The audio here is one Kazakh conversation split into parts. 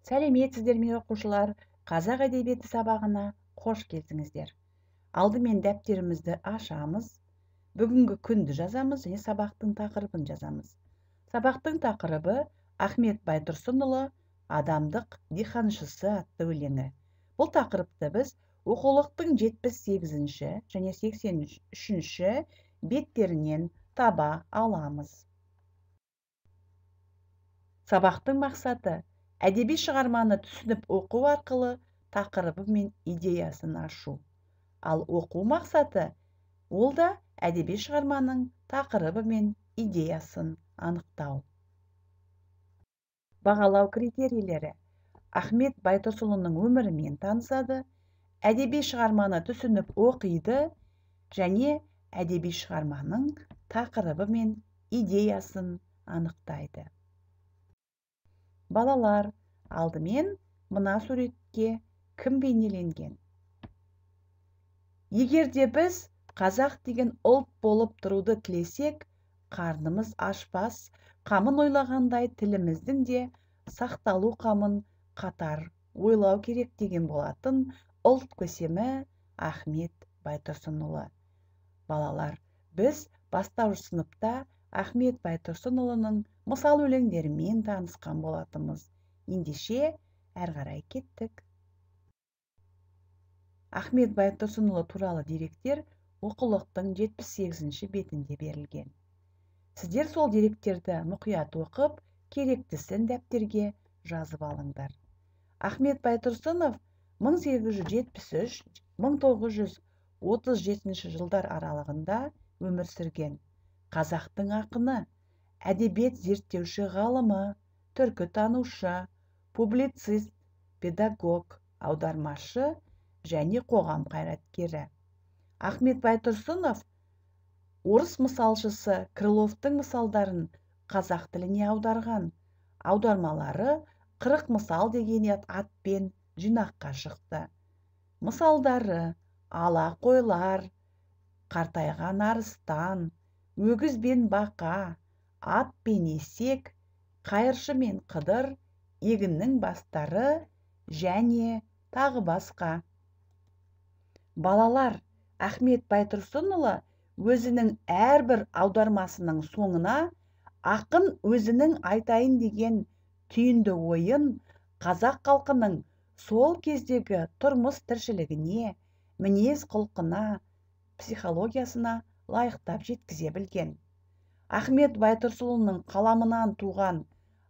Сәлеметсіздер ме оқушылар, қазақ әдебиеті сабағына қош келдіңіздер. Алдымен дәптерімізді ашамыз, бүгінгі күнді жазамыз және сабақтың тақырыбын жазамыз. Сабақтың тақырыбы Ахмет Байтұрсынұлы «Адамдық диханшысы» атты өлеңі. Бұл тақырыпты біз оқулықтың 78-ші және 83-ші беттерінен таба аламыз. Сабақтың мақсаты әдеби шығарманы түсініп оқу арқылы тақырыбы мен идеясын ашу. Ал оқу мақсаты ол да әдеби шығарманың тақырыбы мен идеясын анықтау. Бағалау критерийлері: Ахмет Байтұрсынұлының өмірімен танысады, әдеби шығарманы түсініп оқиды және әдеби шығарманың тақырыбы мен идеясын анықтайды. Балалар, алдымен мына суретке кім бейнеленген? Егерде біз қазақ деген ұлт болып тұруды тілесек, қарнымыз ашпас, қамын ойлағандай тіліміздің де сақталу қамын қатар ойлау керек деген болатын ұлт көсемі Ахмет Байтұрсынұлы. Балалар, біз бастауыш сыныпта Ахмет Байтұрсынұлының мысал өлеңдерімен танысқан болатымыз. Ендеше әрі қарай кеттік. Ахмет Байтұрсынұлы туралы деректер оқулықтың 78-ші бетінде берілген. Сіздер сол деректерді мұқият оқып, керектісін дәптерге жазып алыңдар. Ахмет Байтұрсынов 1873-1937 жылдар аралығында өмір сүрген. Қазақтың ақыны, әдебиет зерттеуші ғалымы, түркі танушы, публицист, педагог, аудармашы және қоғам қайраткері. Ахмет Байтұрсынов орыс мысалшысы Крыловтың мысалдарын қазақ тіліне аударған. Аудармалары 40 мысал деген атпен жинаққа шықты. Мысалдары: ала қойлар, қартайған арыстан, өгіз бен бақа, ат пен есек, қайыршы мен қыдыр, егіннің бастары және тағы басқа. Балалар, Ахмет Байтұрсынұлы өзінің әрбір аудармасының соңына ақын өзінің айтайын деген түйінді ойын қазақ халқының сол кездегі тұрмыс тіршілігіне, мінез құлқына, психологиясына лайықтап жеткізе білген. Ахмет Байтұрсынұлының қаламынан туған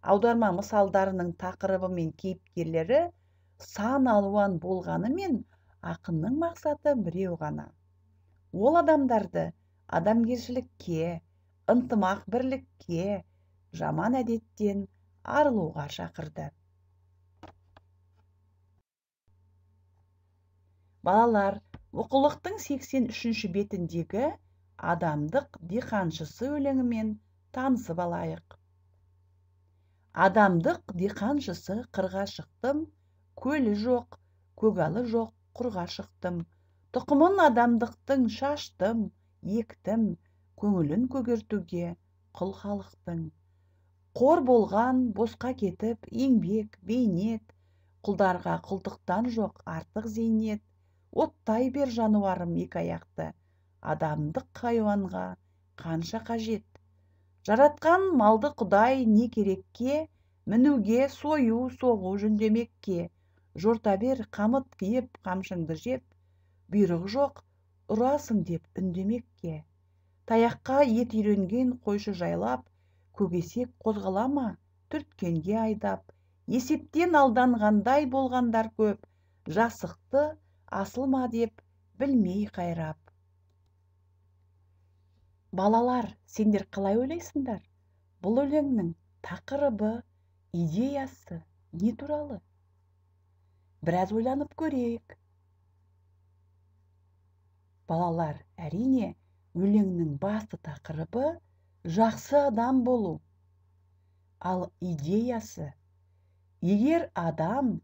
аударма мысалдарының тақырыбы мен кейіпкерлері сан алуан болғанымен, ақынның мақсаты біреу ғана. Ол адамдарды адамгершілікке, ынтымақ бірлікке, жаман әдеттен арылуға шақырды. Балалар, оқулықтың 83-ші бетіндегі «Адамдық диханшысы» өлеңімен танысып алайық. Адамдық диханшысы қырға шықтым, көлі жоқ, көгалы жоқ, құрға шықтым. Тұқымын адамдықтың шаштым, ектім, көңілін көгертуге құл халықтың. Қор болған босқа кетіп еңбек, бейнет, құлдарға құлдықтан жоқ артық зейнет. Оттай бер жануарым екі аяқты, адамдық хайуанға қанша қажет. Жаратқан малды Құдай не керекке, мінуге, сою, соғу жүндемекке. Жорта бер қамыт киіп, қамшыңды жеп, бұйрық жоқ, ұрасың деп үндемекке. Таяққа ет үйренген қойшы жайлап, көкесек қозғалама, түрткенге айдап. Есептен алданғандай болғандар көп, жасықты асылма деп білмей қайрап. Балалар, сендер қалай ойлайсыңдар? Бұл өлеңнің тақырыбы, идеясы не туралы? Біраз ойланып көрейік. Балалар, әрине, өлеңнің басты тақырыбы жақсы адам болу. Ал идеясы: егер адам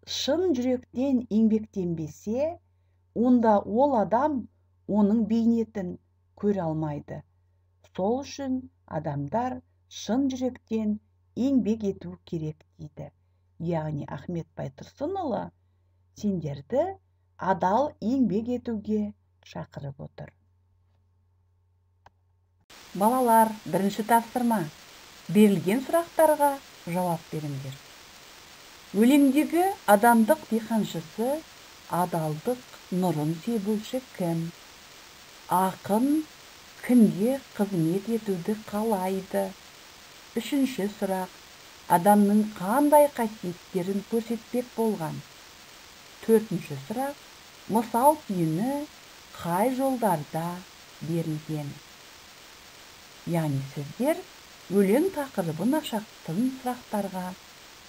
шын жүректен еңбектенбесе, онда ол адам оның бейнетін көре алмайды. Сол үшін адамдар шын жүректен еңбек ету керек дейді. яғни Ахмет Байтұрсынұлы сендерді адал еңбек етуге шақырып отыр. Балалар, бірінші тапсырма. Берілген сұрақтарға жауап беріңдер. Өлеңдегі адамдық диханшысы, адалдық нұрын себуші кім? Ақын кімге қызмет етуді қалайды? Үшінші сұрақ. Адамның қандай қасиеттерін көрсетпек болған? Төртінші сұрақ. Мысал түйіні қай жолдарда берілген? Яғни сіздер өлең тақырыбын ашатын сұрақтарға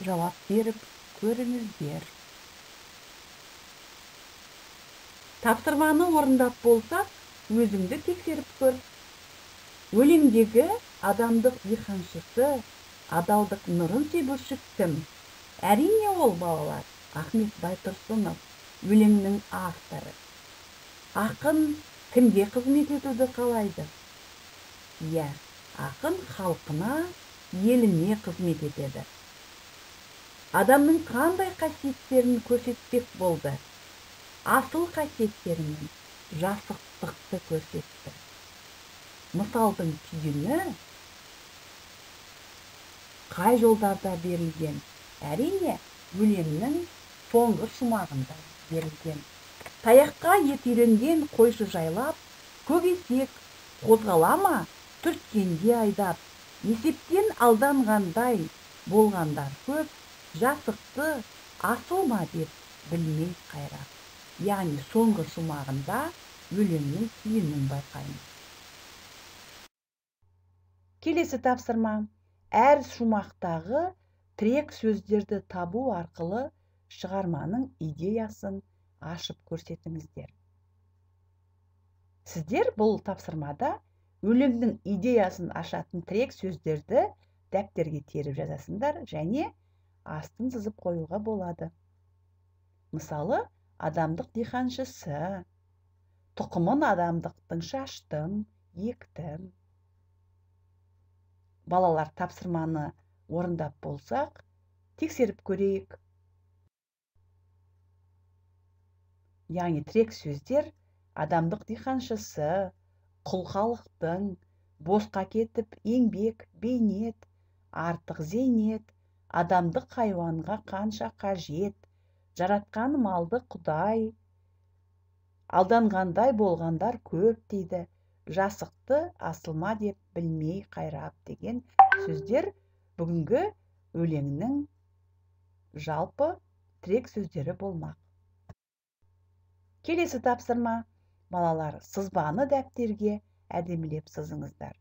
жауап беріп көріңіздер. Тапсырманы орындап болсақ, өзіңді тексеріп көр. Өлеңдегі адамдық диханшысы, адалдық нұрын себуші кім? Әрине ол, балалар, Ахмет Байтұрсынов, өлеңнің авторы. Ақын кімге қызмет етуді қалайды? Ақын халқына, еліне қызмет етеді. Адамның қандай қасиеттерін көрсетпек болды? Асыл қасиеттерімен жасықтықты көрсетті. Мысалдың түйіні қай жолдарда берілген? Әрине, өлеңнің соңғы шумағында берілген. Таяққа ет үйренген қойшы жайлап, көк-есек қозғала ма түрткенге айдап, есептен алданғандай болғандар көп, жасықты асыл ма деп білмей қайрап. Яғни соңғы шумағында өлеңнің түйінін байқаймыз. Келесі тапсырма. Әр шумақтағы тірек сөздерді табу арқылы шығарманың идеясын ашып көрсетіңіздер. Сіздер бұл тапсырмада өлеңнің идеясын ашатын тірек сөздерді дәптерге теріп жазасыңдар және астын сызып қоюға болады. Мысалы, адамдық диханшысы, тұқымын адамдықтың шаштым, ектім. Балалар, тапсырманы орындап болсақ, тексеріп көрейік. Яғни тірек сөздер адамдық диханшысы, құл халықтың, босқа кетіп еңбек, бейнет, артық зейнет, адамдық хайуанға қанша қажет, жаратқан малды Құдай, алданғандай болғандар көп дейді, жасықты асылма деп білмей қайрап деген сөздер бүгінгі өлеңнің жалпы тірек сөздері болмақ. Келесі тапсырма. Балалар, сызбаны дәптерге әдемілеп сызыңыздар.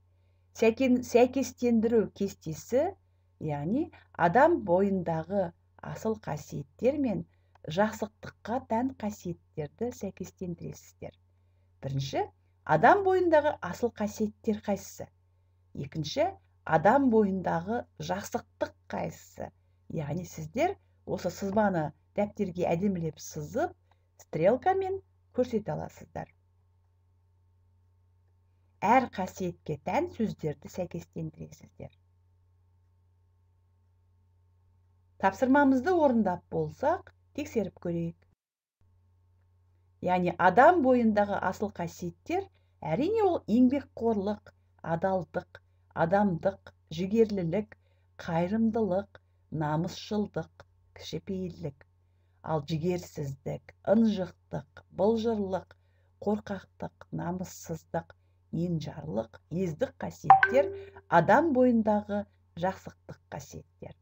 Сәйкестендіру кестесі, яғни адам бойындағы асыл қасиеттер мен жақсықтыққа тән қасиеттерді сәйкестендіресіздер. Бірінші, адам бойындағы асыл қасиеттер қайсысы? Екінші, адам бойындағы жақсықтық қайсысы? Яғни сіздер осы сызбаны дәптерге әдемілеп сызып, стрелкамен көрсете аласыздар. Әр қасиетке тән сөздерді сәйкестендіресіздер. Тапсырмамызды орындап болсақ, тексеріп көрейік. Яғни адам бойындағы асыл қасиеттер, әрине ол еңбекқорлық, адалдық, адамдық, жігерлілік, қайырымдылық, намысшылдық, кішіпейілдік. Ал жігерсіздік, ынжықтық, былжырлық, қорқақтық, намыссыздық, енжарлық, ездік қасиеттер адам бойындағы жақсықтық қасиеттер.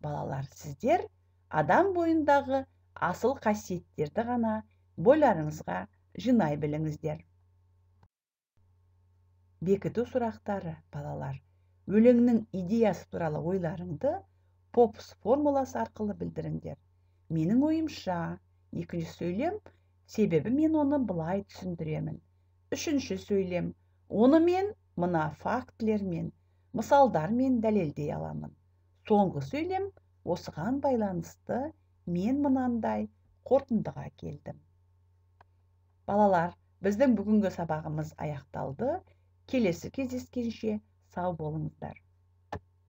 Балалар, сіздер адам бойындағы асыл қасиеттерді ғана бойларыңызға жинай біліңіздер. Бекіту сұрақтары. Балалар, өлеңнің идеясы туралы ойларыңды попс формуласы арқылы білдіріңдер. Менің ойымша, екінші сөйлем, себебі мен оны былай түсіндіремін. Үшінші сөйлем, оны мен мына фактілермен, мысалдармен дәлелдей аламын. Соңғы сөйлем, осыған байланысты мен мынандай қорытындыға келдім. Балалар, біздің бүгінгі сабағымыз аяқталды. Келесі кездескенше сау болыңыздар.